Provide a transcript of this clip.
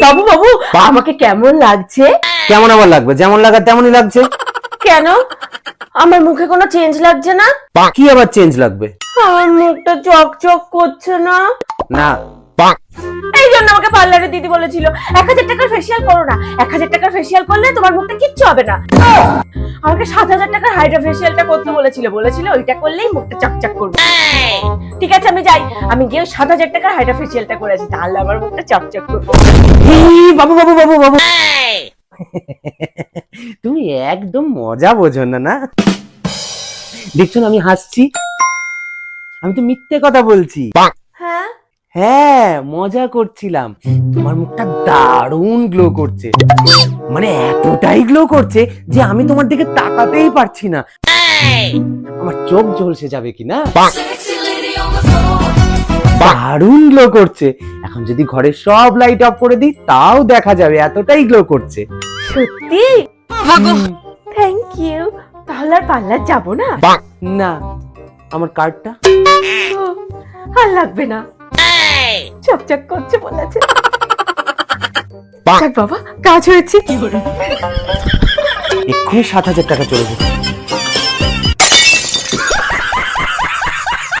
বাবু বাবু, আমাকে কেমন লাগছে? কেমন আবার লাগবে? যেমন লাগার তেমনই লাগছে। কেন আমার মুখে কোনো চেঞ্জ লাগছে না? কি আবার চেঞ্জ লাগবে? আমার মুখটা চকচক করছে না। না। এই জন্য আমাকে পার্লারে দিদি বলেছিল 1000 টাকার ফেসিয়াল করো না, 1000 টাকার ফেসিয়াল করলে তোমার মুখটা কিচ্ছু হবে না। আমাকে 7000 টাকার হাইড্রা ফেসিয়ালটা করতে বলেছিল ওইটা করলেই মুখটা চকচক করবে। ঠিক আছে আমি যাই, আমি গিয়ে 7000 টাকার হাইড্রা ফেসিয়ালটা করে আসি, তাহলে আমার মুখটা চকচক করবে। বাবু বাবু বাবু বাবু, তুমি একদম মজা বোঝো না। না দেখছো না আমি হাসছি? আমি তো মিথ্যে কথা বলছি। হ্যাঁ হ্যাঁ, মজা করছিলাম। তোমার মুখটা দারুণ গ্লো করছে, মানে এতটাই গ্লো করছে যে আমি তোমার দিকে তাকাতেই পারছি না। আমার চোখ ঝলসে যাবে কিনা। দারুণ গ্লো করছে। এখন যদি ঘরের সব লাইট অফ করে দিই তাও দেখা যাবে, এতটাই গ্লো করছে। সত্যি? Thank you. তাহলে আর পার্লার যাবো না? না, আমার কার্ডটা ও, আর লাগবে না, চকচক করছে বলেছে। যাক বাবা, কাজ হয়েছে। এক্ষুনি 7000 টাকা চলে যাবে।